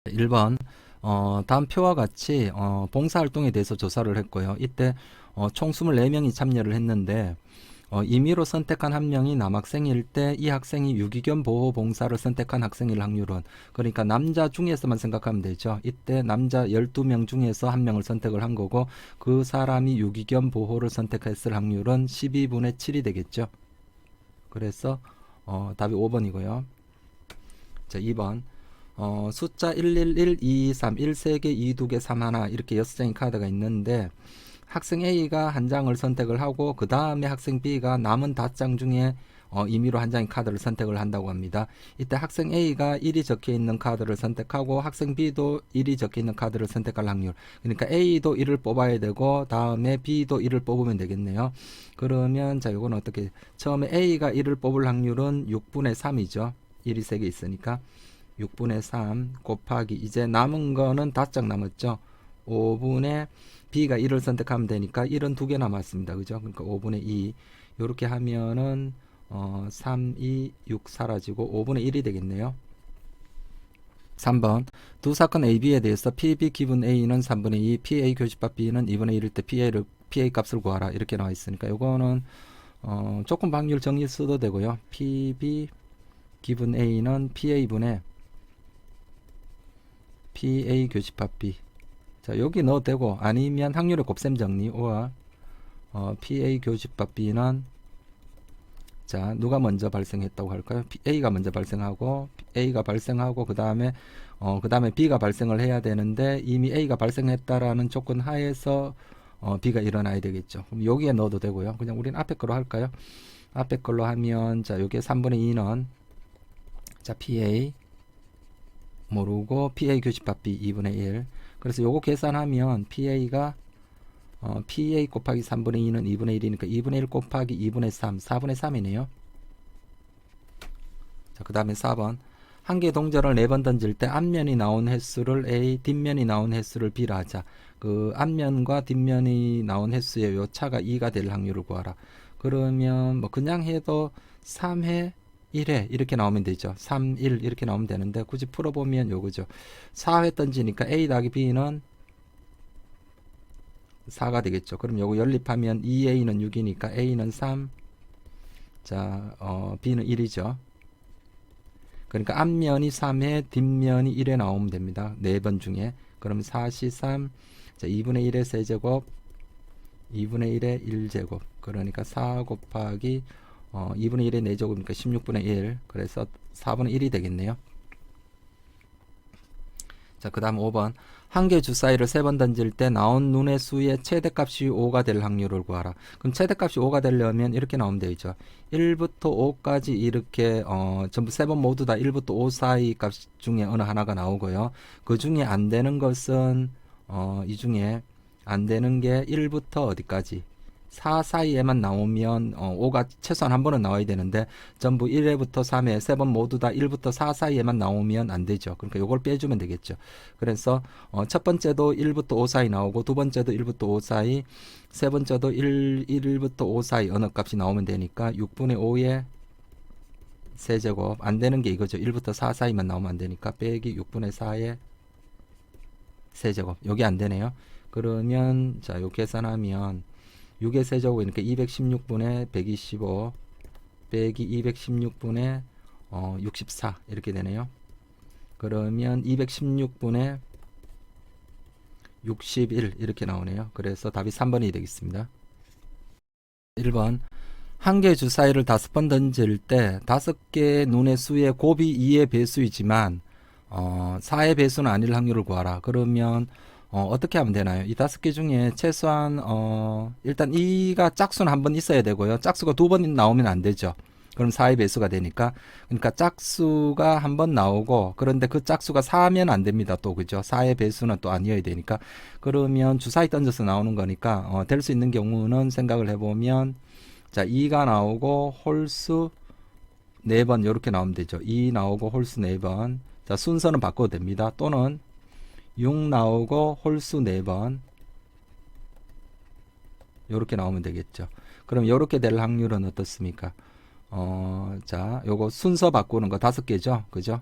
1번 다음 표와 같이 봉사활동에 대해서 조사를 했고요. 이때 총 24명이 참여를 했는데 임의로 선택한 한 명이 남학생일 때 이 학생이 유기견 보호 봉사를 선택한 학생일 확률은, 그러니까 남자 중에서만 생각하면 되죠. 이때 남자 12명 중에서 한 명을 선택을 한 거고 그 사람이 유기견 보호를 선택했을 확률은 12분의 7이 되겠죠. 그래서 답이 5번이고요. 자, 2번 숫자 111, 223, 1 3개, 2 2개, 3 1 이렇게 6장의 카드가 있는데 학생 A가 한 장을 선택을 하고 그 다음에 학생 B가 남은 5장 중에 임의로 한 장의 카드를 선택을 한다고 합니다. 이때 학생 A가 1이 적혀 있는 카드를 선택하고 학생 B도 1이 적혀 있는 카드를 선택할 확률, 그러니까 A도 1을 뽑아야 되고 다음에 B도 1을 뽑으면 되겠네요. 그러면 자, 요건 어떻게, 처음에 A가 1을 뽑을 확률은 6분의 3이죠. 1이 3개 있으니까 6분의 3 곱하기 이제 남은 거는 5장 남았죠. 5분의 B가 1을 선택하면 되니까 1은 2개 남았습니다. 그죠? 그러니까 5분의 2 이렇게 하면은 3, 2, 6 사라지고 5분의 1이 되겠네요. 3번 두 사건 AB에 대해서 PB 기분 A는 3분의 2, PA 교집합 B는 2분의 1일 때 PA 값을 구하라 이렇게 나와 있으니까 요거는 조금 확률 정리 써도 되고요. PB 기분 A는 PA분의 PA 교집합 B. 자, 여기 넣어도 되고 아니면 확률의 곱셈 정리 5와 PA 교집합 B는 자, 누가 먼저 발생했다고 할까요? A가 먼저 발생하고 A가 발생하고 그 다음에 B가 발생을 해야 되는데 이미 A가 발생했다라는 조건 하에서 B가 일어나야 되겠죠. 그럼 여기에 넣어도 되고요. 그냥 우리는 앞에 걸로 할까요? 앞에 걸로 하면 자, 요게 3분의 2는 자, PA 모르고 PA 교집합 B 2분의 1. 그래서 요거 계산하면 PA가 PA 곱하기 3분의 2는 2분의 1이니까 2분의 1 곱하기 2분의 3, 4분의 3이네요. 자, 그 다음에 4번. 한 개 동전을 4번 던질 때 앞면이 나온 횟수를 A, 뒷면이 나온 횟수를 B라 하자. 그 앞면과 뒷면이 나온 횟수의 요 차가 2가 될 확률을 구하라. 그러면 뭐 그냥 해도 3회 1회 이렇게 나오면 되죠. 3, 1 이렇게 나오면 되는데 굳이 풀어보면 요거죠. 4회 던지니까 A 더하기 B는 4가 되겠죠. 그럼 요거 연립하면 2A는 6이니까 A는 3, 자, B는 1이죠. 그러니까 앞면이 3회, 뒷면이 1회 나오면 됩니다. 4번 중에. 그럼 4시 3, 자, 2분의 1의 세제곱, 2분의 1의 1제곱. 그러니까 4 곱하기 2분의 1의 4제곱이니까 16분의 1. 그래서 4분의 1이 되겠네요. 자, 그 다음 5번. 한 개 주사위를 3번 던질 때 나온 눈의 수의 최대값이 5가 될 확률을 구하라. 그럼 최대값이 5가 되려면 이렇게 나오면 되죠. 1부터 5까지 이렇게 전부 3번 모두 다 1부터 5 사이 값 중에 어느 하나가 나오고요. 그 중에 안 되는 것은 이 중에 안 되는 게 1부터 어디까지 4 사이에만 나오면 5가 최소한 한 번은 나와야 되는데 전부 1회부터 3회 3번 모두 다 1부터 4 사이에만 나오면 안 되죠. 그러니까 요걸 빼주면 되겠죠. 그래서 첫 번째도 1부터 5 사이 나오고 두 번째도 1부터 5 사이, 세 번째도 1부터 5 사이 어느 값이 나오면 되니까 6분의 5의 세제곱, 안 되는 게 이거죠. 1부터 4 사이만 나오면 안 되니까 빼기 6분의 4의 세제곱. 여기 안 되네요. 그러면 자, 요 계산하면 6의 세제곱이니까 216분의 125 빼기 216분의 64 이렇게 되네요. 그러면 216분의 61 이렇게 나오네요. 그래서 답이 3번이 되겠습니다. 1번. 한 개 주사위를 5번 던질 때 5개의 눈의 수의 곱이 2의 배수이지만 4의 배수는 아닐 확률을 구하라. 그러면 어떻게 하면 되나요? 이 5개 중에 최소한 일단 2가 짝수는 한 번 있어야 되고요. 짝수가 2번 나오면 안 되죠. 그럼 4의 배수가 되니까. 그러니까 짝수가 한 번 나오고 그런데 그 짝수가 4면 안 됩니다. 또 그죠? 4의 배수는 또 아니어야 되니까. 그러면 주사위 던져서 나오는 거니까 될 수 있는 경우는 생각을 해보면 자, 2가 나오고 홀수 4번 이렇게 나오면 되죠. 2 나오고 홀수 4번. 자, 순서는 바꿔도 됩니다. 또는 6 나오고 홀수 4번 요렇게 나오면 되겠죠. 그럼 요렇게 될 확률은 어떻습니까? 자, 요거 순서 바꾸는 거 5개죠. 그죠?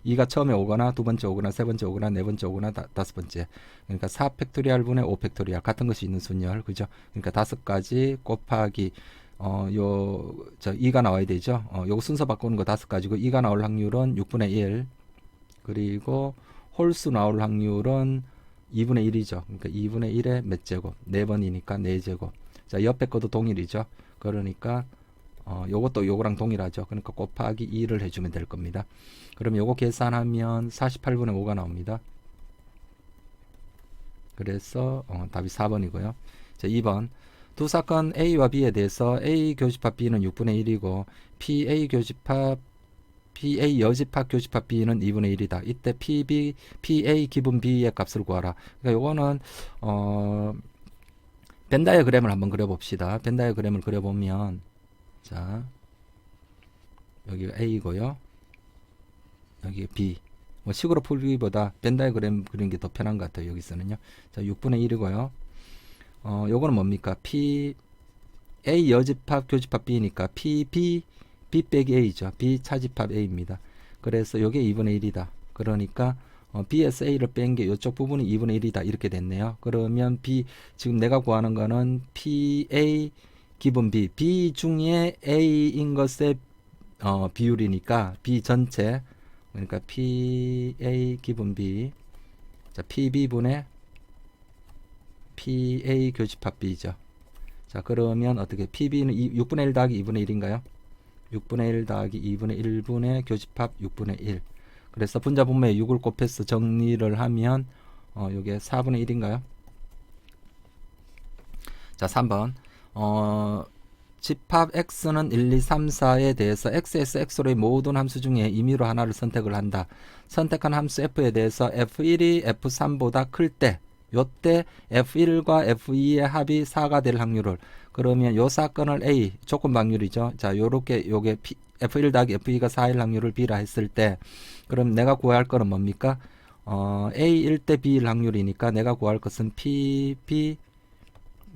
2가 처음에 오거나 두 번째 오거나 세 번째 오거나 네 번째 오거나 다섯 번째. 그러니까 4 팩토리얼 분의 5 팩토리얼 같은 것이 있는 순열. 그죠? 그러니까 5가지 곱하기 저 2가 나와야 되죠. 요거 순서 바꾸는 거 5가지고 2가 나올 확률은 6분의 1. 그리고 홀수 나올 확률은 2분의 1이죠. 그러니까 2분의 1의 몇 제곱? 4번이니까 4제곱. 자, 옆에 것도 동일이죠. 그러니까 요것도 요거랑 동일하죠. 그러니까 곱하기 2를 해주면 될 겁니다. 그럼 요거 계산하면 48분의 5가 나옵니다. 그래서 답이 4번이고요. 자, 2번. 두 사건 A와 B에 대해서 A 교집합 B는 6분의 1이고 PA 여집합 교집합 B는 2분의 1이다. 이때 PA 기분 B의 값을 구하라. 그러니까 요거는 벤 다이어그램을 한번 그려봅시다. 벤 다이어그램을 그려보면 자, 여기가 A고요. 여기 B. 뭐 식으로 풀기보다 벤 다이어그램 그리는 게 더 편한 것 같아요. 여기서는요. 자, 6분의 1이고요. 요거는 뭡니까? A 여집합 교집합 B니까 B 빼기 A죠. B 차집합 A입니다. 그래서 요게 2분의 1이다. 그러니까 B에서 A를 뺀 게 이쪽 부분이 2분의 1이다. 이렇게 됐네요. 그러면 지금 내가 구하는 거는 PA 기본 B 중에 A인 것의 비율이니까 B 전체, 그러니까 PA 기본 B, 자, PB분의 PA 교집합 B죠. 자, 그러면 어떻게 PB는 6분의 1 더하기 2분의 1인가요? 6분의 1 더하기 2분의 1분의 교집합 6분의 1. 그래서 분자 분모에 6을 곱해서 정리를 하면 요게 4분의 1인가요? 자, 3번. 집합 x는 1, 2, 3, 4에 대해서 x에서 x로의 모든 함수 중에 임의로 하나를 선택을 한다. 선택한 함수 f에 대해서 f1이 f3보다 클 때, 요때 f1과 f2의 합이 4가 될 확률을, 그러면 요 사건을 A, 조건 방률이죠. 자, 요렇게 요게 f1 더하기 f2가 4일 확률을 B라 했을 때, 그럼 내가 구할 거는 뭡니까? A1 대 B일 확률이니까 내가 구할 것은 PB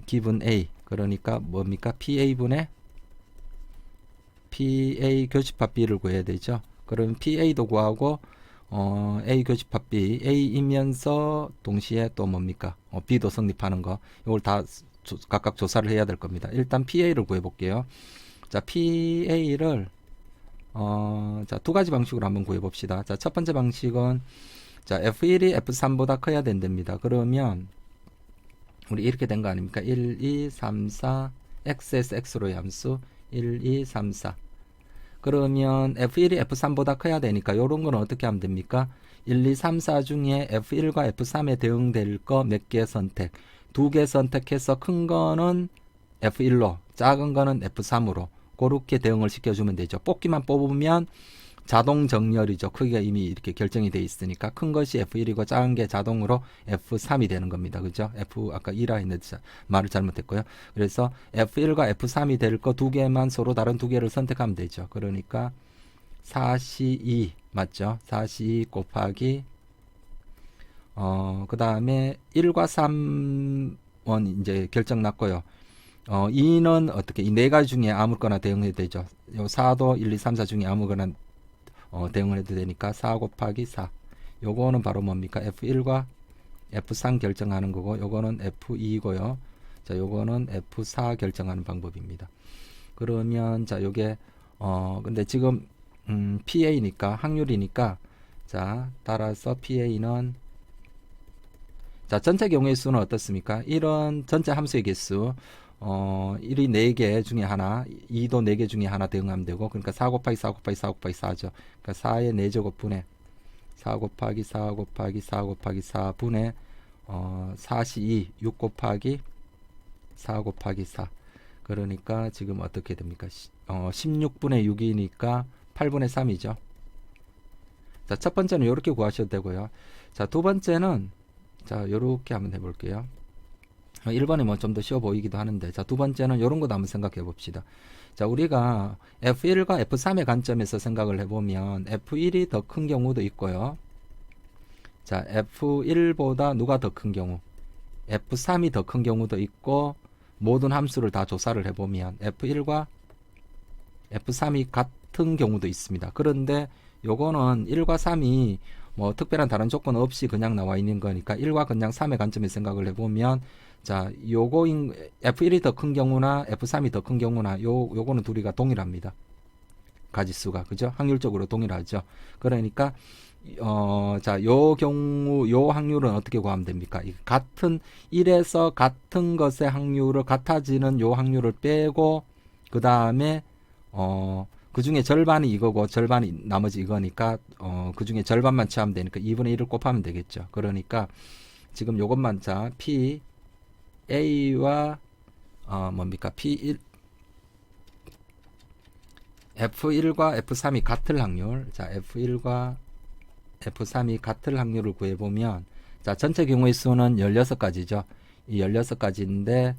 기분 A. 그러니까 뭡니까? PA분의 PA 교집합 B를 구해야 되죠. 그러면 PA도 구하고 A 교집합 B, A이면서 동시에 또 뭡니까? B도 성립하는 거. 이걸 다 각각 조사를 해야 될 겁니다. 일단 PA를 구해 볼게요. 자, PA를 자, 두 가지 방식으로 한번 구해 봅시다. 자, 첫 번째 방식은 자, F1이 F3보다 커야 된답니다. 그러면 우리 이렇게 된 거 아닙니까? 1, 2, 3, 4 x에서 x로의 함수 1, 2, 3, 4. 그러면 f1이 f3보다 커야 되니까 요런 건 어떻게 하면 됩니까? 1, 2, 3, 4 중에 f1과 f3에 대응될 거 몇 개 선택. 2개 선택해서 큰 거는 f1로, 작은 거는 f3으로 그렇게 대응을 시켜주면 되죠. 뽑기만 뽑으면 자동 정렬이죠. 크기가 이미 이렇게 결정이 돼 있으니까 큰 것이 F1이고 작은 게 자동으로 F3이 되는 겁니다. 그죠? 아까 2라 했는데 말을 잘못했고요. 그래서 F1과 F3이 될 거 두 개만 서로 다른 두 개를 선택하면 되죠. 그러니까 4C2 맞죠? 4C2 곱하기 그 다음에 1과 3은 이제 결정 났고요. 2는 어떻게 이 네 가지 중에 아무거나 대응해도 되죠. 요 4도 1, 2, 3, 4 중에 아무거나 대응을 해도 되니까 4 곱하기 4. 요거는 바로 뭡니까? F1과 F3 결정하는 거고, 요거는 F2고요. 자, 요거는 F4 결정하는 방법입니다. 그러면 자, 요게 근데 지금 PA니까 확률이니까 자, 따라서 PA는 자, 전체 경우의 수는 어떻습니까? 1은 전체 함수의 개수 1이 4개 중에 하나, 2도 4개 중에 하나 대응하면 되고, 그러니까 4 곱하기 4 곱하기 4 곱하기 4죠. 그러니까 4의 4제곱분의 4 곱하기 4 곱하기 4 곱하기 4분의 4C2 6 곱하기 4 곱하기 4. 그러니까 지금 어떻게 됩니까? 16분의 6이니까 8분의 3이죠. 자, 첫 번째는 이렇게 구하셔도 되고요. 자, 두 번째는 자, 요렇게 한번 해볼게요. 1번이 뭐 좀 더 쉬워 보이기도 하는데, 자, 두 번째는 이런 것도 한번 생각해 봅시다. 자, 우리가 F1과 F3의 관점에서 생각을 해보면 F1이 더 큰 경우도 있고요. 자, F1보다 누가 더 큰 경우? F3이 더 큰 경우도 있고, 모든 함수를 다 조사를 해보면 F1과 F3이 같은 경우도 있습니다. 그런데 요거는 1과 3이 뭐 특별한 다른 조건 없이 그냥 나와 있는 거니까 1과 그냥 3의 관점에서 생각을 해보면 자 요거인 F1이 더 큰 경우나 F3이 더 큰 경우나 요거는 둘이가 동일합니다. 가지수가 그죠? 확률적으로 동일하죠. 그러니까 자, 요 경우 요 확률은 어떻게 구하면 됩니까? 같은 1에서 같은 것의 확률을 같아지는 요 확률을 빼고 그다음에 그 중에 절반이 이거고 절반이 나머지 이거니까 그 중에 절반만 취하면 되니까 2분의 1을 곱하면 되겠죠. 그러니까 지금 요것만 자 P A와 뭡니까? P1 F1과 F3이 같을 확률. 자, F1과 F3이 같을 확률을 구해보면 자, 전체 경우의 수는 16가지죠. 이 16가지인데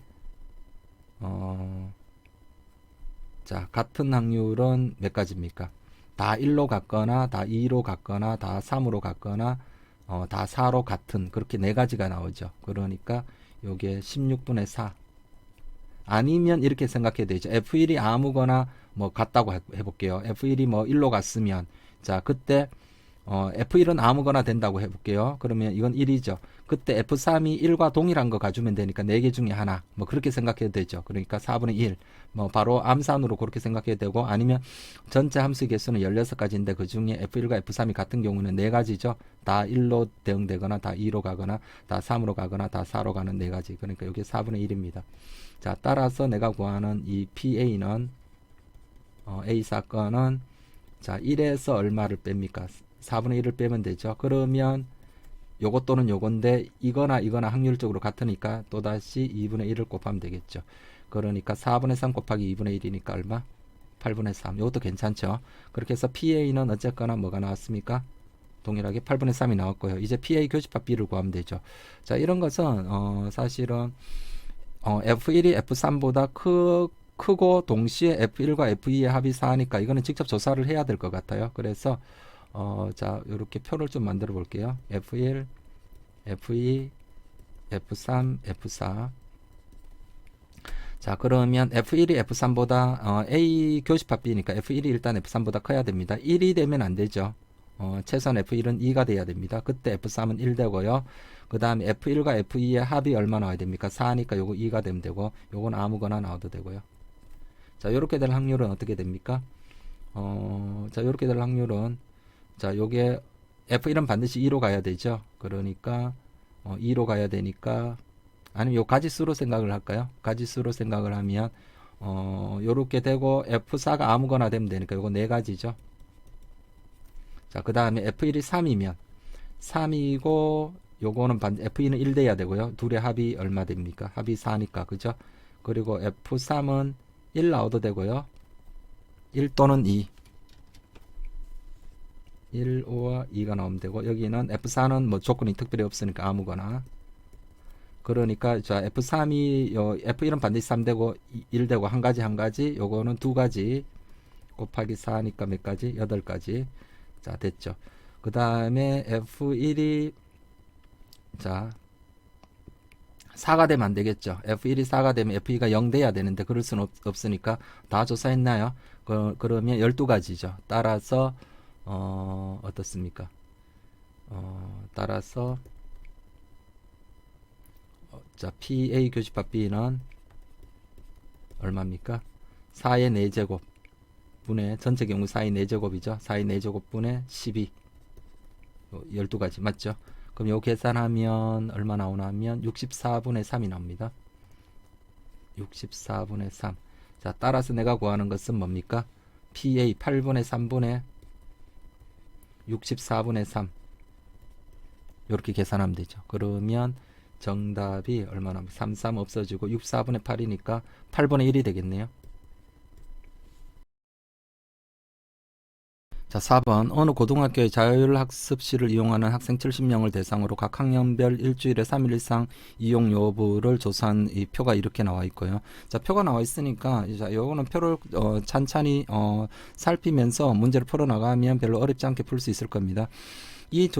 자, 같은 확률은 몇 가지입니까? 다 1로 같거나 다 2로 같거나 다 3으로 같거나 다 4로 같은 그렇게 네 가지가 나오죠. 그러니까 요게 16분의 4 아니면 이렇게 생각해야 되죠. F1이 아무거나 뭐 같다고 해볼게요. F1이 뭐 1로 갔으면 자 그때 F1은 아무거나 된다고 해볼게요. 그러면 이건 1이죠. 그때 F3이 1과 동일한 거 가주면 되니까 4개 중에 하나 뭐 그렇게 생각해도 되죠. 그러니까 4분의 1 뭐 바로 암산으로 그렇게 생각해도 되고 아니면 전체 함수 개수는 16가지인데 그 중에 F1과 F3이 같은 경우는 4가지죠. 다 1로 대응되거나 다 2로 가거나 다 3으로 가거나 다 4로 가는 4가지. 그러니까 이게 4분의 1입니다. 자, 따라서 내가 구하는 이 PA는 A 사건은 자 1에서 얼마를 뺍니까? 4분의 1을 빼면 되죠. 그러면 요것 또는 요건데 이거나 이거나 확률적으로 같으니까 또다시 2분의 1을 곱하면 되겠죠. 그러니까 4분의 3 곱하기 2분의 1이니까 얼마? 8분의 3. 이것도 괜찮죠. 그렇게 해서 PA는 어쨌거나 뭐가 나왔습니까? 동일하게 8분의 3이 나왔고요. 이제 PA 교집합 B를 구하면 되죠. 자, 이런 것은 사실은 F1이 F3보다 크고 동시에 F1과 F2의 합이 4니까 이거는 직접 조사를 해야 될 것 같아요. 그래서 자, 이렇게 표를 좀 만들어 볼게요. F1, F2, F3, F4. 자, 그러면 F1이 F3보다 A 교집합 B니까 F1이 일단 F3보다 커야 됩니다. 1이 되면 안 되죠. 최소한 F1은 2가 돼야 됩니다. 그때 F3은 1 되고요. 그 다음에 F1과 F2의 합이 얼마 나와야 됩니까? 4니까 요거 2가 되면 되고 요건 아무거나 나와도 되고요. 자, 요렇게 될 확률은 어떻게 됩니까? 자, 요렇게 될 확률은 자, 요게 F1은 반드시 2로 가야 되죠. 그러니까 2로 가야 되니까 아니면 요 가지수로 생각을 할까요? 가지수로 생각을 하면 요렇게 되고 F4가 아무거나 되면 되니까 요거 네 가지죠. 자, 그 다음에 F1이 3이면 3이고 요거는 F2는 1 돼야 되고요. 둘의 합이 얼마 됩니까? 합이 4니까 그죠? 그리고 F3은 1 나와도 되고요. 1 또는 2 1, 5와 2가 나오면 되고 여기는 F4는 뭐 조건이 특별히 없으니까 아무거나 그러니까 자 F3이 F1은 반드시 3 되고 1 되고 한 가지 요거는 두 가지 곱하기 4니까 몇 가지? 8가지. 자, 됐죠. 그 다음에 F1이 자 4가 되면 안 되겠죠. F1이 4가 되면 F2가 0 돼야 되는데 그럴 수는 없으니까 다 조사했나요? 그러면 12가지죠. 따라서 어떻습니까? 따라서 자 PA 교집합 B는 얼마입니까? 4의 4제곱 분의 전체 경우 4의 4제곱이죠. 4의 4제곱 분의 12 12가지 맞죠? 그럼 요 계산하면 얼마 나오나 하면 64분의 3이 나옵니다. 64분의 3. 자, 따라서 내가 구하는 것은 뭡니까? PA 8분의 3분의 64분의 3. 이렇게 계산하면 되죠. 그러면 정답이 얼마나 3, 3 없어지고 64분의 8이니까 8분의 1이 되겠네요. 자, 4번 어느 고등학교의 자율학습실을 이용하는 학생 70명을 대상으로 각 학년별 일주일에 3일 이상 이용 여부를 조사한 이 표가 이렇게 나와 있고요. 자, 표가 나와 있으니까 이제 요거는 표를 찬찬히 살피면서 문제를 풀어 나가면 별로 어렵지 않게 풀 수 있을 겁니다. 이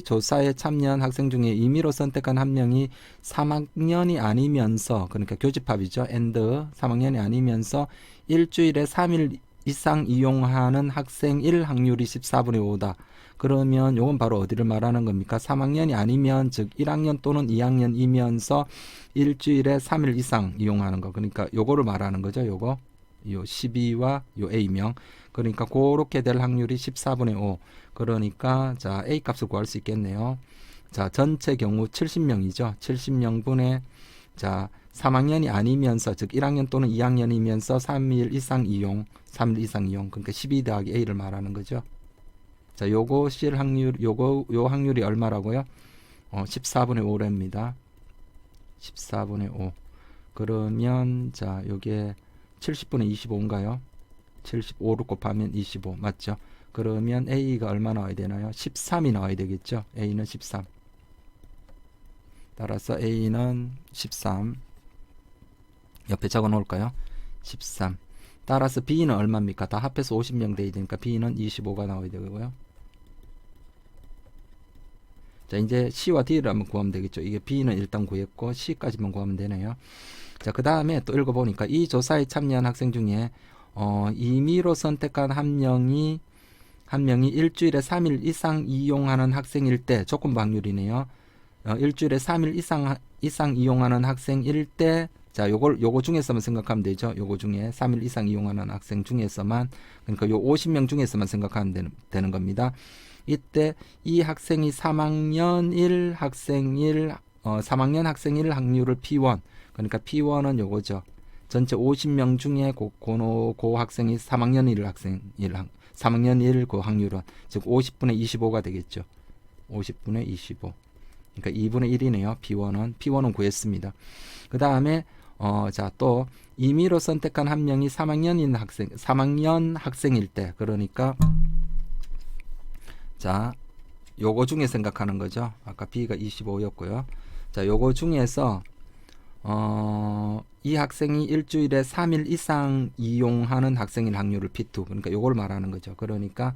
조사에 참여한 학생 중에 임의로 선택한 한 명이 3학년이 아니면서 그러니까 교집합이죠. and 3학년이 아니면서 일주일에 3일 이상 이용하는 학생 1 확률이 14분의 5다. 그러면 요건 바로 어디를 말하는 겁니까? 3학년이 아니면 즉 1학년 또는 2학년이면서 일주일에 3일 이상 이용하는 거. 그러니까 요거를 말하는 거죠. 요거. 요 12와 요 A명. 그러니까 그렇게 될 확률이 14분의 5. 그러니까 자, A 값을 구할 수 있겠네요. 자, 전체 경우 70명이죠. 70명분의 자, 3학년이 아니면서 즉 1학년 또는 2학년이면서 3일 이상 이용, 3일 이상 이용. 그러니까 12 더하기 A를 말하는 거죠. 자, 요거 실 확률, 요 확률이 얼마라고요? 14분의 5랍니다. 14분의 5. 그러면 자, 요게 70분의 25인가요? 75를 곱하면 25 맞죠? 그러면 A가 얼마 나와야 되나요? 13이 나와야 되겠죠? A는 13. 따라서 A는 13. 옆에 적어 놓을까요? 13. 따라서 B는 얼마입니까? 다 합해서 50명 돼야 되니까 B는 25가 나와야 되고요. 자, 이제 C와 D를 한번 구하면 되겠죠. 이게 B는 일단 구했고 C까지만 구하면 되네요. 자, 그 다음에 또 읽어보니까 이 조사에 참여한 학생 중에 임의로 선택한 한 명이 일주일에 3일 이상 이용하는 학생일 때 조건부 확률이네요. 일주일에 3일 이상 이용하는 학생일 때 자, 요거 중에서만 생각하면 되죠. 요거 중에 3일 이상 이용하는 학생 중에서만 그러니까 요 50명 중에서만 생각하면 되는 겁니다. 이때 이 학생이 3학년 학생 1 확률을 P1 그러니까 P1은 요거죠. 전체 50명 중에 고 학생이 3학년 1 그 확률은 즉 50분의 25가 되겠죠. 50분의 25. 그러니까 2분의 1이네요. P1은 구했습니다. 그 다음에 자, 또 임의로 선택한 한 명이 3학년 학생일 때 그러니까 자, 요거 중에 생각하는 거죠. 아까 B가 25였고요. 자, 요거 중에서 이 학생이 일주일에 3일 이상 이용하는 학생일 확률을 P2. 그러니까 요걸 말하는 거죠. 그러니까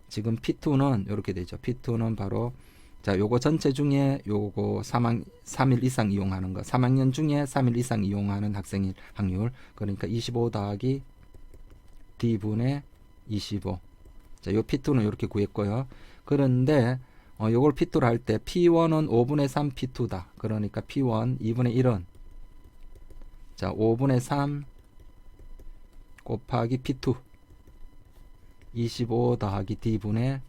지금 P2는 이렇게 되죠. P2는 바로 자, 요거 전체 중에 요거 3일 이상 이용하는 거. 3학년 중에 3일 이상 이용하는 학생일 확률. 그러니까 25 더하기 D분의 25. 자, 요 P2는 이렇게 구했고요. 그런데 요걸 P2를 할 때 P1은 5분의 3 P2다. 그러니까 P1 2분의 1은 자, 5분의 3 곱하기 P2 25 더하기 D분의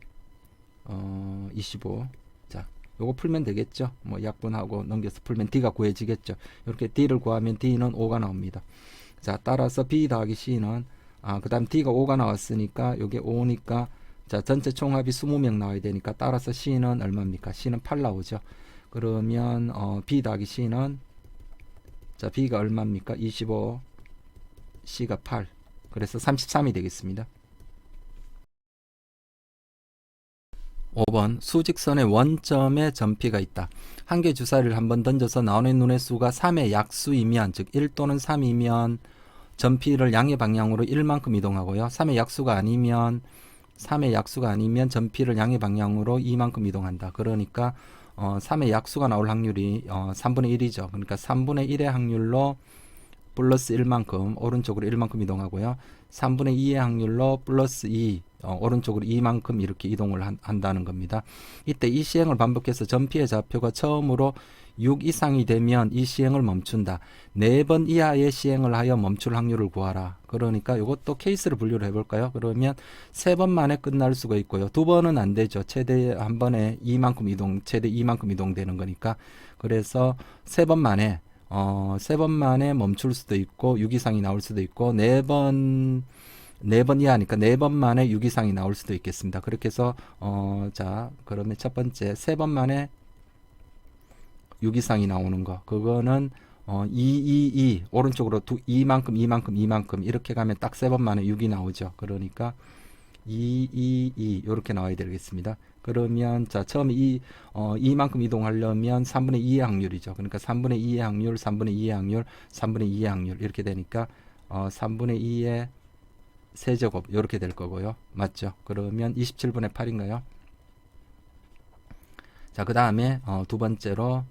25. 자, 요거 풀면 되겠죠. 뭐 약분하고 넘겨서 풀면 D가 구해지겠죠. 이렇게 D를 구하면 D는 5가 나옵니다. 자, 따라서 B 더하기 C는 그 다음 D가 5가 나왔으니까 요게 5니까 자, 전체 총합이 20명 나와야 되니까 따라서 C는 얼마입니까? C는 8 나오죠. 그러면 B 더하기 C는 자, B가 얼마입니까? 25, C가 8. 그래서 33이 되겠습니다. 5번 수직선의 원점에 점피가 있다. 한 개 주사위를 한번 던져서 나오는 눈의 수가 3의 약수이면 즉 1 또는 3이면 점피를 양의 방향으로 1만큼 이동하고요. 3의 약수가 아니면 점피를 양의 방향으로 2만큼 이동한다. 그러니까 3의 약수가 나올 확률이 3분의 1이죠. 그러니까 3분의 1의 확률로 플러스 1만큼 오른쪽으로 1만큼 이동하고요. 3분의 2의 확률로 플러스 2 오른쪽으로 2만큼 이렇게 이동을 한다는 겁니다. 이때 이 시행을 반복해서 점피의 좌표가 처음으로 6 이상이 되면 이 시행을 멈춘다. 4번 이하의 시행을 하여 멈출 확률을 구하라. 그러니까 이것도 케이스를 분류를 해볼까요? 그러면 3번 만에 끝날 수가 있고요. 2번은 안 되죠. 최대 한 번에 2만큼 최대 2만큼 이동되는 거니까. 그래서 3번 만에 3번 만에 멈출 수도 있고 6 이상이 나올 수도 있고 4번 이하니까 4번 만에 6 이상이 나올 수도 있겠습니다. 그렇게 해서 자, 그러면 첫 번째 3번 만에 6 이상이 나오는 거. 그거는 2 오른쪽으로 2만큼 이렇게 가면 딱 3번 만에 6이 나오죠. 그러니까 2 이렇게 나와야 되겠습니다. 그러면 자, 처음에 2만큼 이동하려면 3분의 2의 확률이죠. 그러니까 3분의 2의 확률, 3분의 2의 확률, 3분의 2의 확률 이렇게 되니까 3분의 2의 세제곱 이렇게 될 거고요. 맞죠? 그러면 27분의 8인가요? 자, 그 다음에 두 번째로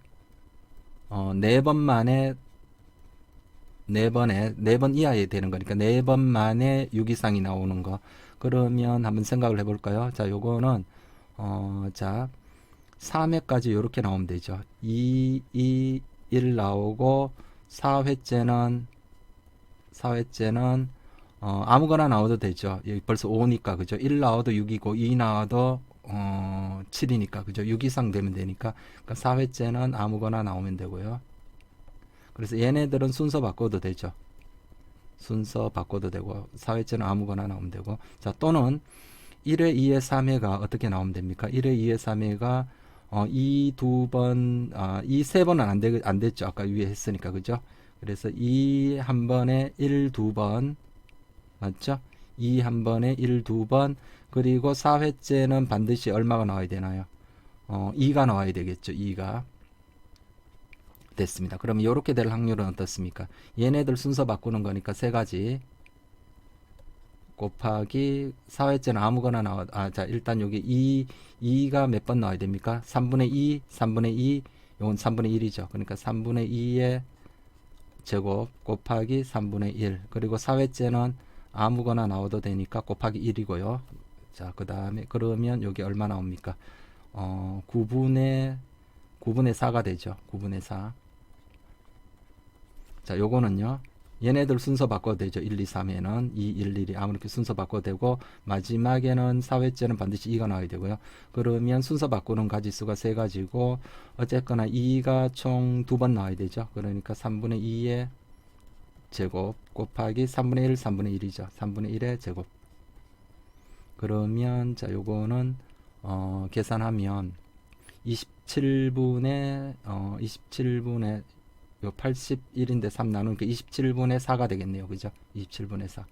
4번 만에 네 번 이하에 되는 거니까 네 번 만에 6 이상이 나오는 거. 그러면 한번 생각을 해볼까요? 자, 요거는 자 3회까지 이렇게 나오면 되죠. 2, 2, 1 나오고 4회째는 아무거나 나와도 되죠. 여기 벌써 5니까 그죠. 1 나와도 6이고 2 나와도 7이니까 그죠. 6 이상 되면 되니까 그러니까 4회째는 아무거나 나오면 되고요. 그래서 얘네들은 순서 바꿔도 되죠. 순서 바꿔도 되고 4회째는 아무거나 나오면 되고 자 또는 1회, 2회, 3회가 어떻게 나오면 됩니까? 1회, 2회, 3회가 이 두 번, 이 세 번은 안 됐죠. 아까 위에 했으니까 그죠? 그래서 이 한 번에 1, 두 번 맞죠? 이 한 번에 1, 두 번 그리고 4회째는 반드시 얼마가 나와야 되나요? 2가 나와야 되겠죠. 2가 됐습니다. 그러면 이렇게 될 확률은 어떻습니까? 얘네들 순서 바꾸는 거니까 세 가지 곱하기 4회째는 아무거나 나와. 자, 일단 여기 2가 몇 번 나와야 됩니까? 3분의 2, 3분의 2, 이건 3분의 1이죠. 그러니까 3분의 2의 제곱 곱하기 3분의 1. 그리고 4회째는 아무거나 나와도 되니까 곱하기 1이고요. 자, 그 다음에 그러면 여기 얼마 나옵니까? 9분의 4가 되죠. 9분의 4. 자, 요거는요. 얘네들 순서 바꿔도 되죠. 1, 2, 3에는 2, 1, 1이 아무렇게 순서 바꿔도 되고 마지막에는 4회째는 반드시 2가 나와야 되고요. 그러면 순서 바꾸는 가지수가 세 가지고 어쨌거나 2가 총 두 번 나와야 되죠. 그러니까 3분의 2의 제곱 곱하기 3분의 1, 3분의 1이죠. 3분의 1의 제곱. 그러면 자 요거는 계산하면 27분의 요 81인데 3 나누니까 27분의 4가 되겠네요. 그죠? 27분의 4.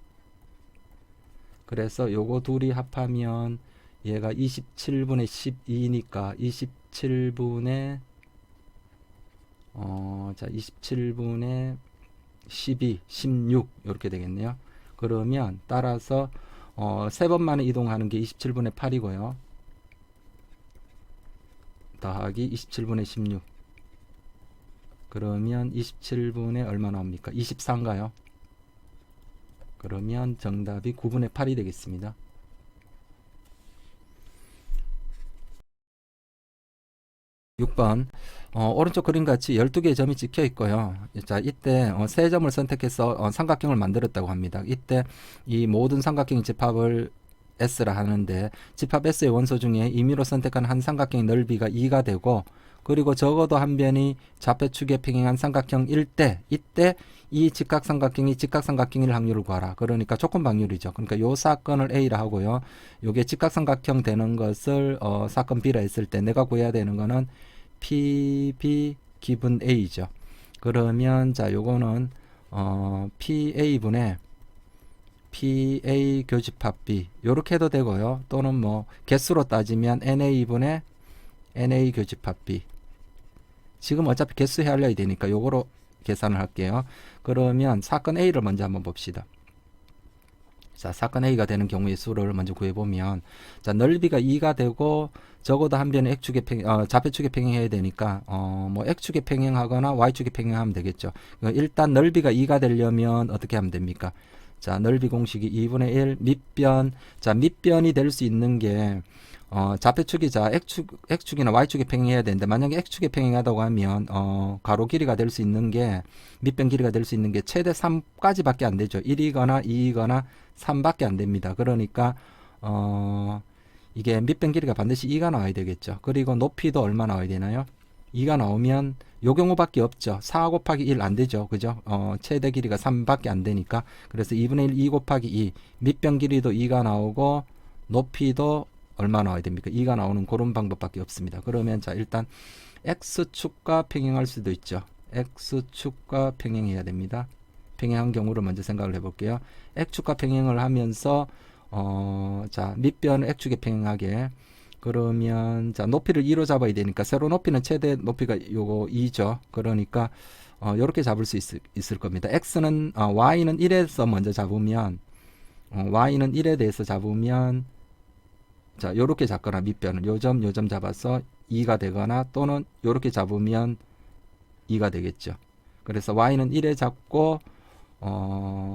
그래서 요거 둘이 합하면 얘가 27분의 12니까 27분의 자 27분의 12, 16 이렇게 되겠네요. 그러면 따라서 세 번 만에 이동하는 게 27분의 8이고요. 더하기 27분의 16. 그러면 27분의 얼마 나옵니까? 24인가요? 그러면 정답이 9분의 8이 되겠습니다. (6번) 오른쪽 그림 같이 12개의 점이 찍혀 있고요. 자, 이때 세 점을 선택해서 삼각형을 만들었다고 합니다. 이때 이 모든 삼각형 집합을 S라 하는데 집합 S의 원소 중에 임의로 선택한 한 삼각형의 넓이가 2가 되고 그리고 적어도 한 변이 좌표축에 평행한 삼각형일 때 이때 이 직각삼각형이 직각삼각형일 확률을 구하라. 그러니까 조건 확률이죠. 그러니까 요 사건을 A라 하고요. 요게 직각삼각형 되는 것을 사건 B라 했을 때 내가 구해야 되는 거는 PB 기분 A죠. 그러면 자 요거는 PA분의 PA 교집합 B 요렇게 해도 되고요. 또는 뭐 개수로 따지면 NA분의 NA 교집합 B. 지금 어차피 개수 헤아려야 되니까 요거로 계산을 할게요. 그러면 사건 A를 먼저 한번 봅시다. 자, 사건 A가 되는 경우의 수를 먼저 구해보면 자, 넓이가 2가 되고 적어도 한 변의 X축에 좌표축에 평행해야 되니까 뭐 X축에 평행하거나 Y축에 평행하면 되겠죠. 일단 넓이가 2가 되려면 어떻게 하면 됩니까? 자, 넓이 공식이 2분의 1 밑변. 자, 밑변이 될 수 있는 게 좌표축이 자 X축이나 Y축에 평행해야 되는데 만약에 X축에 평행하다고 하면 가로 길이가 될 수 있는 게 밑변 길이가 될 수 있는 게 최대 3까지 밖에 안 되죠. 1이거나 2이거나 3밖에 안 됩니다. 그러니까 이게 밑변 길이가 반드시 2가 나와야 되겠죠. 그리고 높이도 얼마 나와야 되나요? 2가 나오면 요 경우밖에 없죠. 4 곱하기 1 안 되죠. 그죠? 최대 길이가 3밖에 안 되니까. 그래서 2분의 1 2 곱하기 2 밑변 길이도 2가 나오고 높이도 얼마 나와야 됩니까? 2가 나오는 그런 방법밖에 없습니다. 그러면 자 일단 X축과 평행할 수도 있죠. X축과 평행해야 됩니다. 평행한 경우를 먼저 생각을 해볼게요. X축과 평행을 하면서 자 밑변을 X축에 평행하게 그러면 자 높이를 2로 잡아야 되니까 세로 높이는 최대 높이가 요거 2죠. 그러니까 요렇게 잡을 수 있을 겁니다. X는 Y는 1에서 먼저 잡으면 Y는 1에 대해서 잡으면 자 요렇게 잡거나 밑변을 요점 잡아서 2가 되거나 또는 요렇게 잡으면 2가 되겠죠. 그래서 Y는 1에 잡고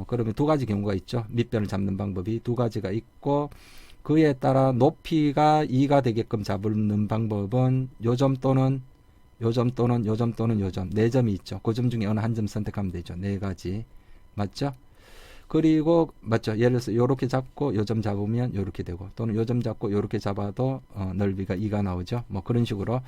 그러면 두 가지 경우가 있죠. 밑변을 잡는 방법이 두 가지가 있고, 그에 따라 높이가 2가 되게끔 잡는 방법은 요점 또는 요점 또는 요점 또는 요점, 네 점이 있죠. 그 점 중에 어느 한 점 선택하면 되죠. 네 가지. 맞죠? 그리고 맞죠? 예를 들어서 요렇게 잡고 요점 잡으면 요렇게 되고, 또는 요점 잡고 요렇게 잡아도 넓이가 2가 나오죠. 뭐 그런 식으로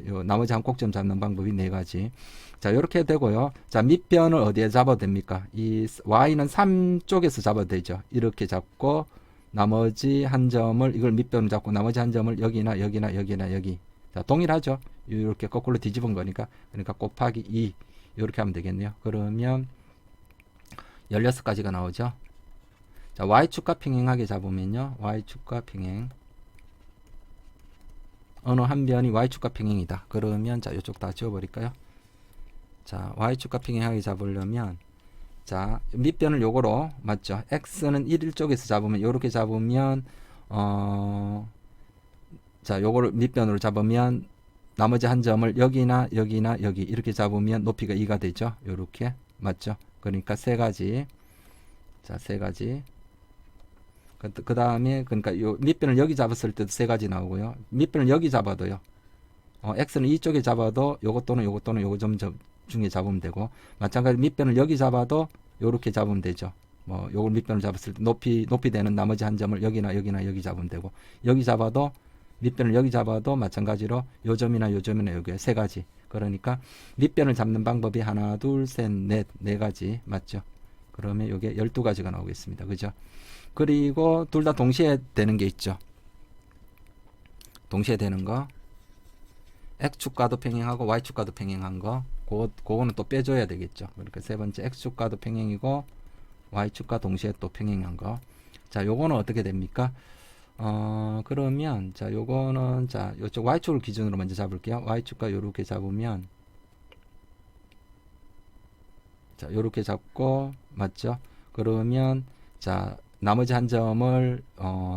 요 나머지 한 꼭점 잡는 방법이 네 가지. 자, 요렇게 되고요. 자, 밑변을 어디에 잡아도 됩니까? 이 y는 3 쪽에서 잡아도 되죠. 이렇게 잡고 나머지 한 점을, 이걸 밑변을 잡고 나머지 한 점을 여기나 여기나 여기나 여기. 자, 동일하죠. 이렇게 거꾸로 뒤집은 거니까, 그러니까 곱하기 2 이렇게 하면 되겠네요. 그러면 16가지가 나오죠. 자, y축과 평행하게 잡으면요, y축과 평행, 어느 한 변이 y축과 평행이다. 그러면 자, 이쪽 다 지워버릴까요? 자, y축과 평행하게 잡으려면, 자, 밑변을 요거로, 맞죠? x는 1 쪽에서 잡으면, 요렇게 잡으면 자, 요거를 밑변으로 잡으면 나머지 한 점을 여기나 여기나 여기 이렇게 잡으면 높이가 2가 되죠. 요렇게. 맞죠? 그러니까 세 가지. 자, 세 가지. 그 다음에, 그러니까 요 밑변을 여기 잡았을 때도 세 가지 나오고요. 밑변을 여기 잡아도요. x는 이쪽에 잡아도 요것 또는 요것 또는 요거 점 중에 잡으면 되고, 마찬가지로 밑변을 여기 잡아도 요렇게 잡으면 되죠. 뭐 요걸 밑변을 잡았을 때 높이 되는 나머지 한 점을 여기나 여기나 여기 잡으면 되고, 여기 잡아도 밑변을 여기 잡아도 마찬가지로 요 점이나 요 점이나 여기 세 가지. 그러니까 밑변을 잡는 방법이 하나, 둘, 셋, 넷, 네 가지. 맞죠? 그러면 요게 12가지가 나오겠습니다. 그죠? 그리고 둘 다 동시에 되는 게 있죠. 동시에 되는 거. x축과도 평행하고 y축과도 평행한 거. 그거는 또 빼줘야 되겠죠. 그러니까 세 번째 x축과도 평행이고 y축과 동시에 또 평행한 거. 자, 요거는 어떻게 됩니까? 그러면 자, 요거는 자, 요쪽 y축을 기준으로 먼저 잡을게요. y축과 요렇게 잡으면, 자, 요렇게 잡고, 맞죠? 그러면 자, 나머지 한 점을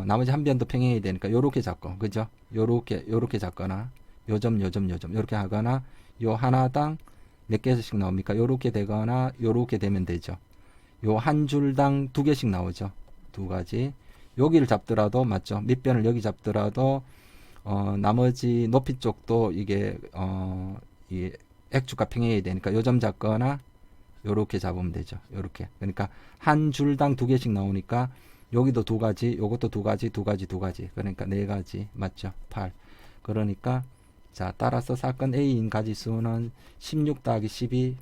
나머지 한 변도 평행해야 되니까 요렇게 잡고, 그죠? 요렇게 잡거나 요점 요렇게 하거나, 요 하나당 몇 개씩 나옵니까? 요렇게 되거나 요렇게 되면 되죠. 요 한 줄당 2개씩 나오죠. 두 가지. 여기를 잡더라도, 맞죠? 밑변을 여기 잡더라도 나머지 높이 쪽도 이게 이 x축과 평행해야 되니까 요 점 잡거나 요렇게 잡으면 되죠. 요렇게. 그러니까 한 줄당 2개씩 나오니까 여기도 2가지, 요것도 2가지, 2가지, 2가지. 그러니까 4가지. 맞죠? 8. 그러니까 자, 따라서 사건 A인 가지수는 16 더하기 12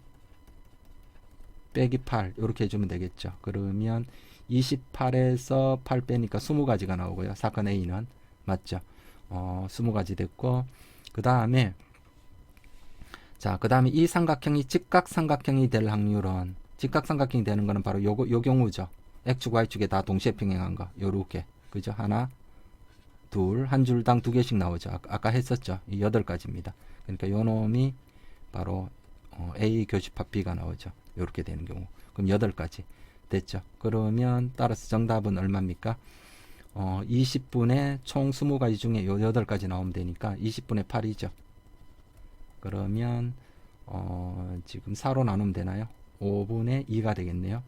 빼기 8 이렇게 해주면 되겠죠. 그러면 28에서 8 빼니까 20가지가 나오고요. 사건 A는. 맞죠? 20가지 됐고, 그 다음에 자, 그 다음에 이 삼각형이 직각삼각형이 될 확률은, 직각삼각형이 되는 거는 바로 요 경우죠. X축, Y축에 다 동시에 평행한 거. 요렇게. 그죠? 하나, 둘, 한 줄당 2개씩 나오죠. 아까 했었죠. 이 8가지입니다. 그러니까 요 놈이 바로 A 교집합 B가 나오죠. 요렇게 되는 경우. 그럼 8가지 됐죠. 그러면 따라서 정답은 얼마입니까? 20분에 총 20가지 중에 요 8가지 나오면 되니까 20분의 8이죠. 그러면 지금 4로 나누면 되나요? 5분의 2가 되겠네요.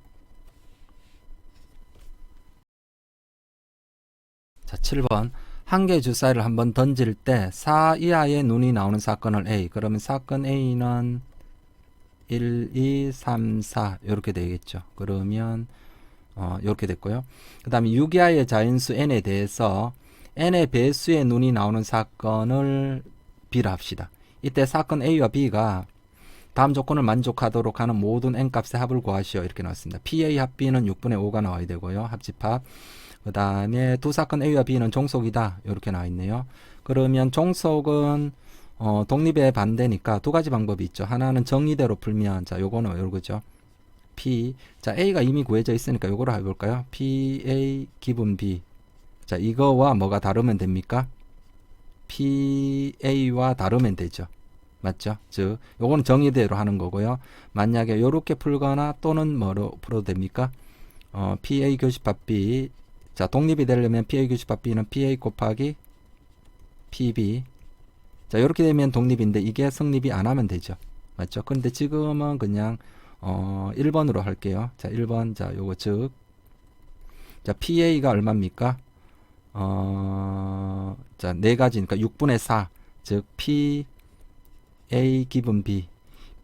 자, 7번. 한 개의 주사위를 한번 던질 때 4 이하의 눈이 나오는 사건을 A. 그러면 사건 A는 1, 2, 3, 4 이렇게 되겠죠. 그러면 이렇게 됐고요. 그 다음에 6 이하의 자연수 n에 대해서 n의 배수의 눈이 나오는 사건을 B라 합시다. 이때 사건 A와 B가 다음 조건을 만족하도록 하는 모든 n값의 합을 구하시오. 이렇게 나왔습니다. PA 합 B는 6분의 5가 나와야 되고요. 합집합. 그 다음에 두 사건 A와 B는 종속이다. 이렇게 나와 있네요. 그러면 종속은 독립의 반대니까 두 가지 방법이 있죠. 하나는 정의대로 풀면, 자, 요거는 요거죠. P. 자, A가 이미 구해져 있으니까 요거로 해볼까요? PA 기분 B. 자, 이거와 뭐가 다르면 됩니까? PA와 다르면 되죠. 맞죠? 즉, 요거는 정의대로 하는 거고요. 만약에 요렇게 풀거나 또는 뭐로 풀어도 됩니까? PA 교집합 B. 자, 독립이 되려면 PA 교집합 B는 PA 곱하기 PB. 자, 이렇게 되면 독립인데 이게 성립이 안 하면 되죠. 맞죠? 근데 지금은 그냥 1번으로 할게요. 자, 1번. 자, 요거 즉. 자, PA가 얼마입니까? 자, 네 가지니까 6분의 4. 즉, PA 기분 B.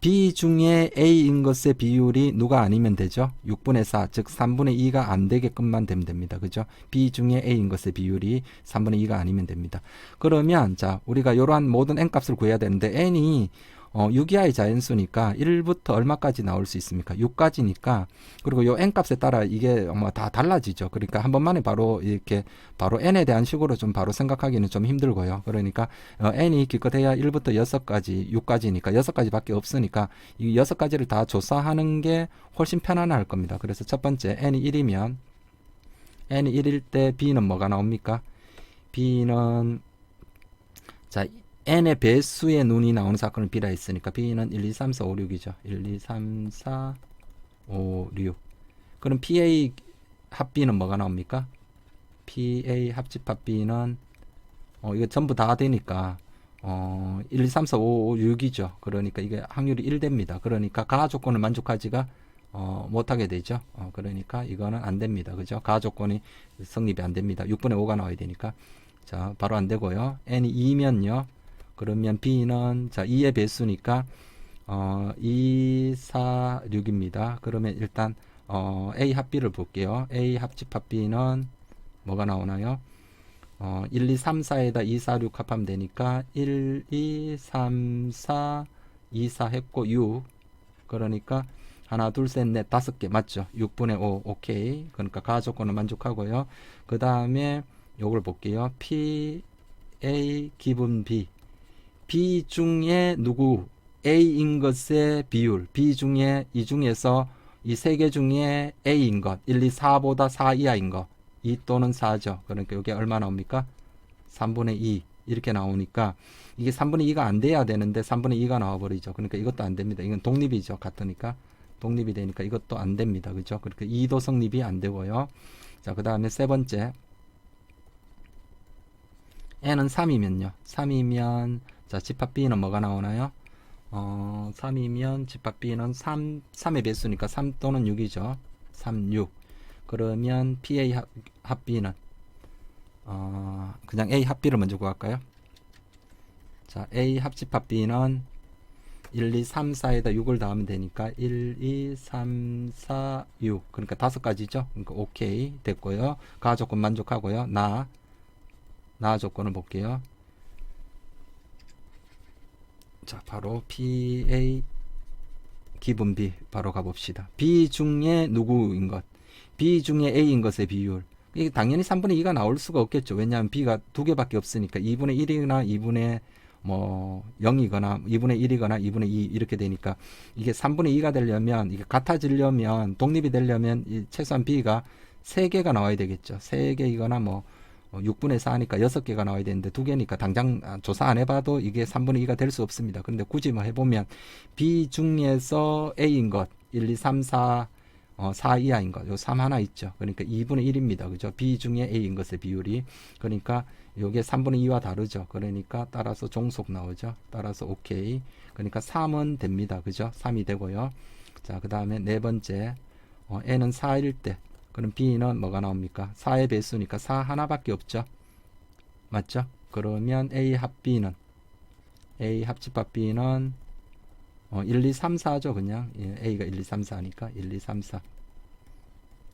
B 중에 A인 것의 비율이 누가 아니면 되죠? 6분의 4, 즉 3분의 2가 안 되게끔만 되면 됩니다. 그죠? B 중에 A인 것의 비율이 3분의 2가 아니면 됩니다. 그러면 자, 우리가 이러한 모든 n값을 구해야 되는데 n이 6이하의 자연수니까 1부터 얼마까지 나올 수 있습니까? 6까지니까. 그리고 요 n값에 따라 이게 다 달라지죠. 그러니까 한 번만에 바로 이렇게 바로 n에 대한 식으로 좀 바로 생각하기는 좀 힘들고요. 그러니까 n이 기껏해야 1부터 6까지, 6까지니까 6가지밖에 없으니까 이 6가지를 다 조사하는 게 훨씬 편안할 겁니다. 그래서 첫 번째 n이 1이면 n이 1일 때 b는 뭐가 나옵니까? b는 자, n의 배수의 눈이 나오는 사건을 B라 했으니까 B는 1, 2, 3, 4, 5, 6이죠. 1, 2, 3, 4, 5, 6. 그럼 PA 합B는 뭐가 나옵니까? PA 합집합 B는 이거 전부 다 되니까 1, 2, 3, 4, 5, 6이죠. 그러니까 이게 확률이 1됩니다. 그러니까 가하 조건을 만족하지가 못하게 되죠. 그러니까 이거는 안 됩니다. 그죠? 가하 조건이 성립이 안 됩니다. 6분의 5가 나와야 되니까. 자, 바로 안 되고요. n이 2면요. 그러면 b는 자 2의 배수니까 2, 4, 6입니다. 그러면 일단 a 합 b를 볼게요. a 합집합 b는 뭐가 나오나요? 1, 2, 3, 4에다 2, 4, 6 합하면 되니까 1, 2, 3, 4, 2, 4 했고 6. 그러니까 하나, 둘, 셋, 넷, 5개 맞죠? 6분의 5 오케이. 그러니까 가하 조건은 만족하고요. 그 다음에 요걸 볼게요. P, A, 기분 B. B 중에 누구? A인 것의 비율. B 중에 이 중에서 이 세 개 중에 A인 것. 1, 2, 4보다 4 이하인 것. 2 또는 4죠. 그러니까 이게 얼마 나옵니까? 3분의 2. 이렇게 나오니까 이게 3분의 2가 안 돼야 되는데 3분의 2가 나와버리죠. 그러니까 이것도 안 됩니다. 이건 독립이죠. 같으니까. 독립이 되니까 이것도 안 됩니다. 그죠? 그러니까 2도 성립이 안 되고요. 자, 그 다음에 세 번째. n은 3이면요. 3이면 자, 집합 b는 뭐가 나오나요? 3이면 집합 b는 3의 배수니까 3 또는 6이죠. 3, 6. 그러면 PA 합 b는 그냥 A 합 b를 먼저 구할까요? 자, A 합집합 b는 1, 2, 3, 4에다 6을 더하면 되니까 1, 2, 3, 4, 6. 그러니까 5가지죠. 그러니까 오케이 됐고요. 가하 조건 만족하고요. 나 조건을 볼게요. 자, 바로 PA 기분 B 바로 가봅시다. B 중에 누구인 것? B 중에 A인 것의 비율. 이게 당연히 3분의 2가 나올 수가 없겠죠. 왜냐하면 B가 두 개밖에 없으니까 2분의 1이나 2분의 0이거나 2분의 1이거나 2분의 2 이렇게 되니까 이게 3분의 2가 되려면 이게 같아지려면 독립이 되려면 최소한 B가 3개가 나와야 되겠죠. 3개이거나 6분의 4니까 6개가 나와야 되는데 2개니까 당장 조사 안 해봐도 이게 3분의 2가 될 수 없습니다. 근데 굳이 해보면 B 중에서 A인 것 1, 2, 3, 4 4 이하인 것, 요 3 하나 있죠. 그러니까 2분의 1입니다. 그죠? B 중에 A인 것의 비율이. 그러니까 요게 3분의 2와 다르죠. 그러니까 따라서 종속 나오죠. 따라서 오케이. 그러니까 3은 됩니다. 그죠? 3이 되고요. 자, 그 다음에 네 번째. n은 4일 때. 그럼 b는 뭐가 나옵니까? 4의 배수니까 4 하나밖에 없죠. 맞죠? 그러면 A 합 b는 A 합집합 b는 1, 2, 3, 4죠. 그냥 A가 1, 2, 3, 4니까 1, 2, 3, 4.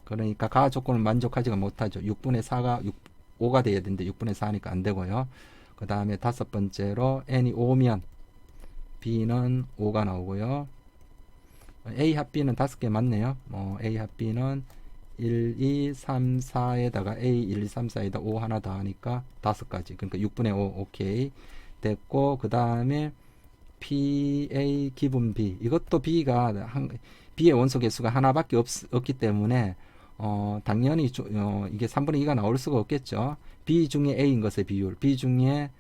그러니까 가하 조건을 만족하지가 못하죠. 6분의 4가 5가 돼야 되는데 6분의 4니까 안 되고요. 그 다음에 다섯 번째로 n이 5면 b는 5가 나오고요. A 합 b는 5개 맞네요. A 합 b는 1, 2, 3, 4에다가 A 1, 2, 3, 4에다 5 하나 더 하니까 5가지. 그러니까 6분의 5 오케이 됐고 그 다음에 PA 기분 B 이것도 B의 원소 개수가 하나밖에 없기 때문에 당연히 이게 3분의 2가 나올 수가 없겠죠. B 중에 A인 것의 비율 B 중에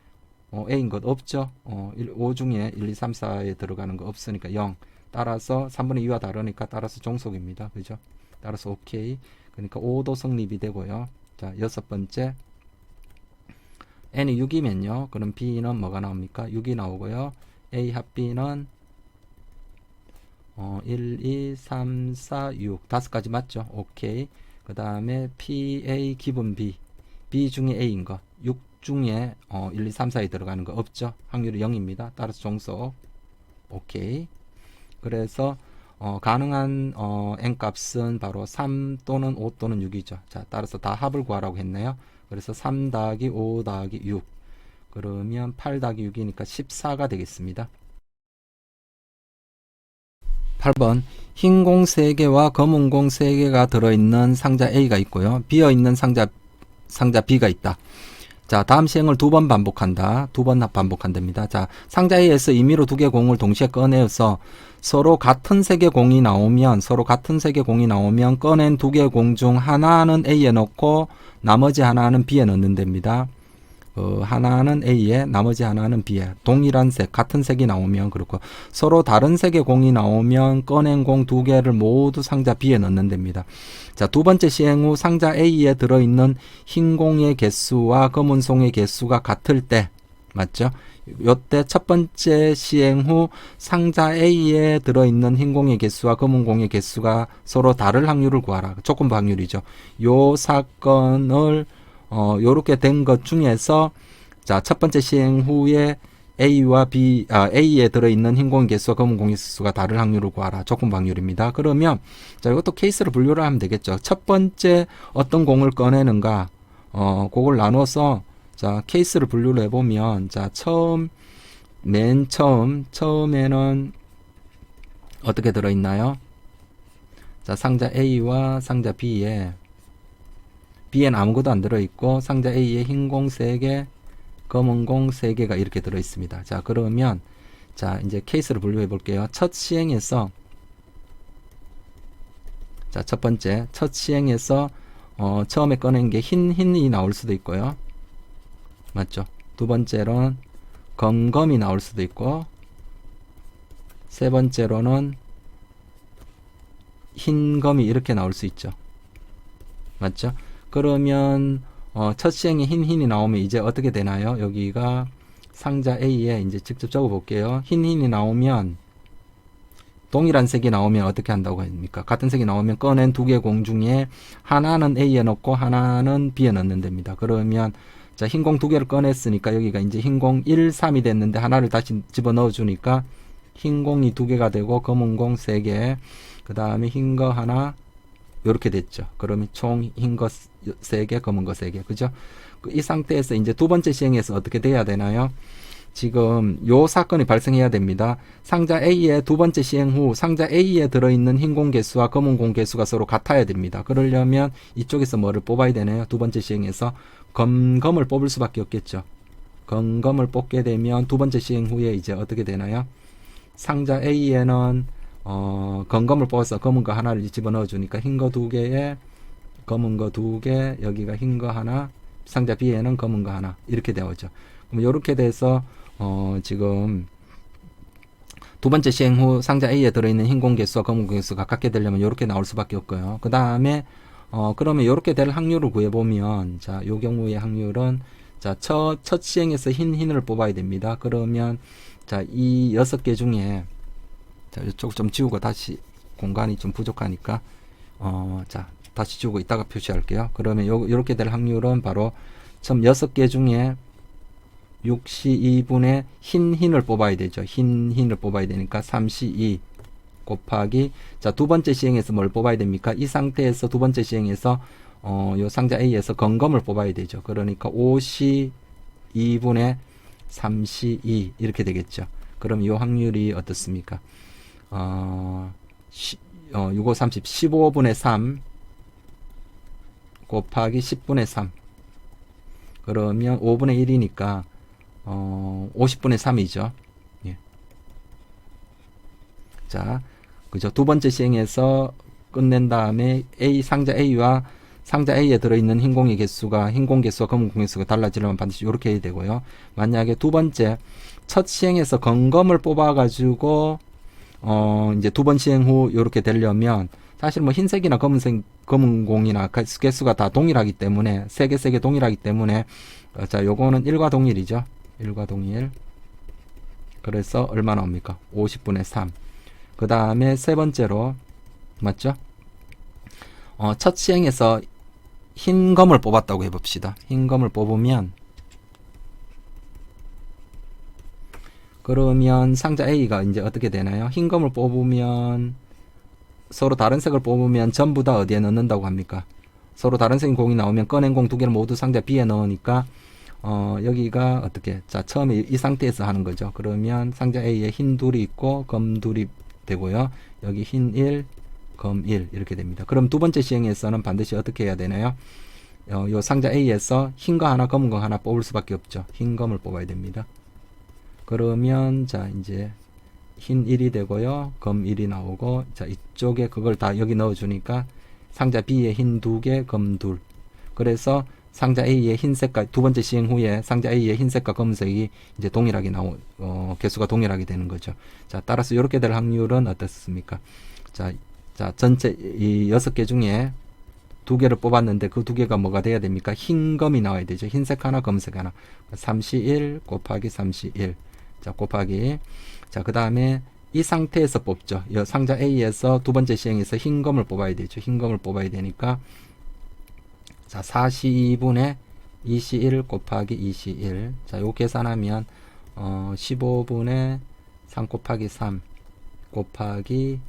A인 것 없죠. 5 중에 1, 2, 3, 4에 들어가는 거 없으니까 0 따라서 3분의 2와 다르니까 따라서 종속입니다. 그죠? 따라서 오케이. 그러니까 5도 성립이 되고요. 자, 여섯 번째 n이 6이면요. 그럼 b는 뭐가 나옵니까? 6이 나오고요. A 합 b는 1, 2, 3, 4, 6 다섯 가지 맞죠? 오케이. 그 다음에 PA 기분 B 중에 A인 거 6 중에 1, 2, 3, 4에 들어가는 거 없죠? 확률이 0입니다. 따라서 종속. 오케이. 그래서 가능한 n값은 바로 3 또는 5 또는 6이죠. 자, 따라서 다 합을 구하라고 했네요. 그래서 3 더하기 5 더하기 6 그러면 8 더하기 6이니까 14가 되겠습니다. 8번 흰 공 3개와 검은 공 3개가 들어있는 상자 A가 있고요. 비어있는 상자 B가 있다. 자, 다음 시행을 2번 반복한다. 2번 반복한답니다. 자, 상자 A에서 임의로 2개 공을 동시에 꺼내서 서로 같은 색의 공이 나오면 꺼낸 2개 공 중 하나는 A에 넣고 나머지 하나는 B에 넣는 됩니다. 하나는 A에 나머지 하나는 B에 동일한 색 같은 색이 나오면 그렇고 서로 다른 색의 공이 나오면 꺼낸 공 2개를 모두 상자 B에 넣는 됩니다. 자, 두 번째 시행 후 상자 A에 들어있는 흰 공의 개수와 검은 송의 개수가 같을 때 맞죠? 요때 첫 번째 시행 후 상자 A에 들어있는 흰 공의 개수와 검은 공의 개수가 서로 다를 확률을 구하라. 조건부 확률이죠. 요 사건을 요렇게 된 것 중에서 자, 첫 번째 시행 후에 A와 A에 들어있는 흰 공의 개수와 검은 공의 개수가 다를 확률을 구하라. 조건부 확률입니다. 그러면 자, 이것도 케이스로 분류를 하면 되겠죠. 첫 번째 어떤 공을 꺼내는가 그걸 나눠서 자, 케이스를 분류를 해보면 자, 맨 처음에는 어떻게 들어있나요? 자, 상자 A와 상자 B에는 아무것도 안 들어있고 상자 A에 흰 공 3개, 검은 공 3개가 이렇게 들어있습니다. 자, 그러면 자, 이제 케이스를 분류해 볼게요. 첫 시행에서 자, 첫 번째 첫 시행에서 처음에 꺼낸 게 흰이 나올 수도 있고요. 맞죠? 두 번째로는 검이 나올 수도 있고 세 번째로는 흰 검이 이렇게 나올 수 있죠. 맞죠? 그러면 첫 시행에 흰이 나오면 이제 어떻게 되나요? 여기가 상자 A에 이제 직접 적어 볼게요. 흰이 나오면 동일한 색이 나오면 어떻게 한다고 합니까? 같은 색이 나오면 꺼낸 2개 공 중에 하나는 A에 넣고 하나는 B에 넣는 됩니다. 그러면 자, 흰 공 2개를 꺼냈으니까 여기가 이제 흰 공 1, 3이 됐는데 하나를 다시 집어넣어 주니까 흰 공이 2개가 되고 검은 공 3개 그 다음에 흰 거 하나 요렇게 됐죠. 그러면 총 흰 거 3개 검은 거 3개 그죠? 이 상태에서 이제 두 번째 시행에서 어떻게 돼야 되나요? 지금 요 사건이 발생해야 됩니다. 상자 A의 두 번째 시행 후 상자 A에 들어있는 흰 공 개수와 검은 공 개수가 서로 같아야 됩니다. 그러려면 이쪽에서 뭐를 뽑아야 되나요? 두 번째 시행에서 검을 뽑을 수밖에 없겠죠. 검을 뽑게 되면 두 번째 시행 후에 이제 어떻게 되나요? 상자 A에는 검을 뽑아서 검은 거 하나를 집어넣어 주니까 흰 거 2개에 검은 거 2개 여기가 흰 거 하나 상자 B에는 검은 거 하나 이렇게 되어죠. 그럼 이렇게 돼서 지금 두 번째 시행 후 상자 A에 들어있는 흰 공 개수와 검은 공 개수가 같게 되려면 이렇게 나올 수밖에 없고요. 그 다음에 그러면 이렇게 될 확률을 구해보면 자, 요 경우의 확률은 자, 첫 시행에서 흰을 뽑아야 됩니다. 그러면 자, 이 6개 중에 자, 이쪽 좀 지우고 다시 공간이 좀 부족하니까 자, 다시 지우고 이따가 표시할게요. 그러면 요렇게 될 확률은 바로 처음 6개 중에 6시 2분의 흰을 뽑아야 되죠. 흰을 뽑아야 되니까 3시 2 곱하기 자, 두 번째 시행에서 뭘 뽑아야 됩니까? 이 상태에서 두 번째 시행에서 요 상자 A에서 검을 뽑아야 되죠. 그러니까 5시 2분의 3시 2 이렇게 되겠죠. 그럼 이 확률이 어떻습니까? 6, 5, 30 15분의 3 곱하기 10분의 3 그러면 5분의 1이니까 50분의 3이죠. 예. 자, 그죠? 두 번째 시행에서 끝낸 다음에 상자 A와 상자 A에 들어있는 흰 공의 개수가 흰 공 개수와 검은 공 개수가 달라지려면 반드시 이렇게 해야 되고요. 만약에 두 번째 첫 시행에서 검을 뽑아가지고 이제 두 번 시행 후 이렇게 되려면 사실 뭐 흰색이나 검은 공이나 개수가 다 동일하기 때문에 세 개 동일하기 때문에 자, 요거는 1과 동일이죠. 1과 동일. 그래서 얼마 나옵니까? 50분의 3. 그 다음에 세 번째로, 맞죠? 첫 시행에서 흰 검을 뽑았다고 해봅시다. 흰 검을 뽑으면, 그러면 상자 A가 이제 어떻게 되나요? 흰 검을 뽑으면, 서로 다른 색을 뽑으면 전부 다 어디에 넣는다고 합니까? 서로 다른 색인 공이 나오면 꺼낸 공 두 개를 모두 상자 B에 넣으니까, 여기가 어떻게, 자, 처음에 이 상태에서 하는 거죠. 그러면 상자 A에 흰 둘이 있고, 검 둘이 되고요. 여기 흰 1, 검 1, 이렇게 됩니다. 그럼 두 번째 시행에서는 반드시 어떻게 해야 되나요? 요 상자 A에서 흰 거 하나, 검은 거 하나 뽑을 수밖에 없죠. 흰 검을 뽑아야 됩니다. 그러면, 자, 이제, 흰 1이 되고요. 검 1이 나오고, 자, 이쪽에 그걸 다 여기 넣어주니까, 상자 B에 흰 2개, 검 2. 그래서 상자 A의 흰색과, 두 번째 시행 후에 상자 A의 흰색과 검은색이 이제 동일하게 개수가 동일하게 되는 거죠. 자, 따라서 이렇게 될 확률은 어떻습니까? 자, 전체 이 6개 중에 2개를 뽑았는데 그 2개가 뭐가 돼야 됩니까? 흰 검이 나와야 되죠. 흰색 하나, 검은색 하나. 3C1 곱하기 3C1. 자, 곱하기. 자, 그 다음에 이 상태에서 뽑죠. 이 상자 A에서 두 번째 시행에서 흰 검을 뽑아야 되죠. 흰 검을 뽑아야 되니까. 자, 4C2분의 2C1 곱하기 2C1. 자, 요 계산하면, 15분의 3 곱하기 3 곱하기,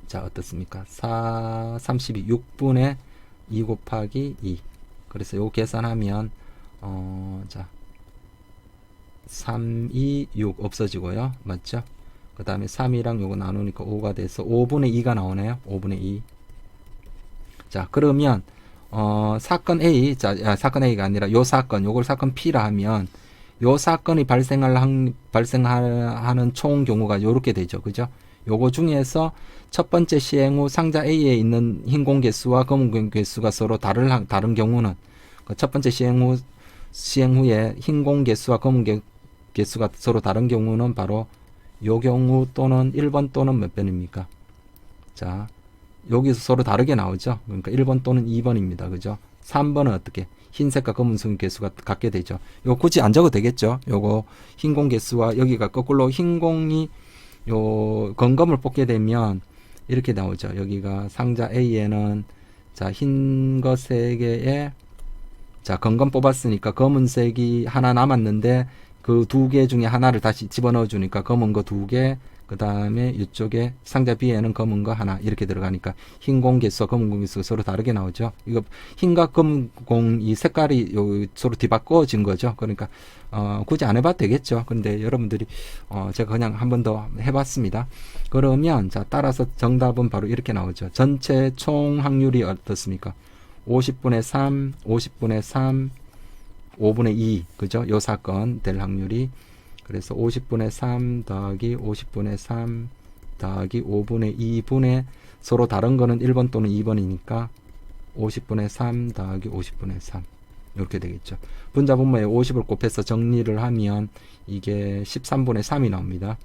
자, 어떻습니까? 32, 6분의 2 곱하기 2. 그래서 요 계산하면, 자, 3, 2, 6 없어지고요. 맞죠? 그 다음에 3이랑 요거 나누니까 5가 돼서 5분의 2가 나오네요. 5분의 2. 자, 그러면, 사건 A, 자, 사건 A가 아니라 요 사건, 요걸 사건 P라 하면, 요 사건이 발생하는 총 경우가 요렇게 되죠. 그죠? 요거 중에서 첫 번째 시행 후 상자 A에 있는 흰 공 개수와 검은 공 개수가 서로 다른 경우는, 첫 번째 시행 후에 흰 공 개수와 검은 개수가 서로 다른 경우는 바로 요 경우 또는 1번 또는 몇 번입니까? 자, 여기서 서로 다르게 나오죠. 그러니까 1번 또는 2번입니다. 그죠? 3번은 어떻게? 흰색과 검은색 개수가 같게 되죠. 요 굳이 안 적어도 되겠죠. 요거 흰 공 개수와 여기가 거꾸로 흰 공이 요 검검을 뽑게 되면 이렇게 나오죠. 여기가 상자 A에는 자, 흰 거 3개에 자, 검검 뽑았으니까 검은색이 하나 남았는데 그 2개 중에 하나를 다시 집어넣어 주니까 검은 거 2개, 그 다음에 이쪽에 상자 B에는 검은 거 하나 이렇게 들어가니까 흰 공 개수와 검은 공 개수가 서로 다르게 나오죠. 이거 흰과 검은 공 이 색깔이 서로 뒤바꿔진 거죠. 그러니까 굳이 안 해봐도 되겠죠. 근데 여러분들이 제가 그냥 한 번 더 해봤습니다. 그러면 자, 따라서 정답은 바로 이렇게 나오죠. 전체 총 확률이 어떻습니까? 50분의 3, 50분의 3, 5분의 2, 그죠? 요 사건 될 확률이. 그래서 50분의 3 더하기 50분의 3 더하기 5분의 2분의 서로 다른 거는 1번 또는 2번이니까 50분의 3 더하기 50분의 3 이렇게 되겠죠. 분자 분모에 50을 곱해서 정리를 하면 이게 13분의 3이 나옵니다.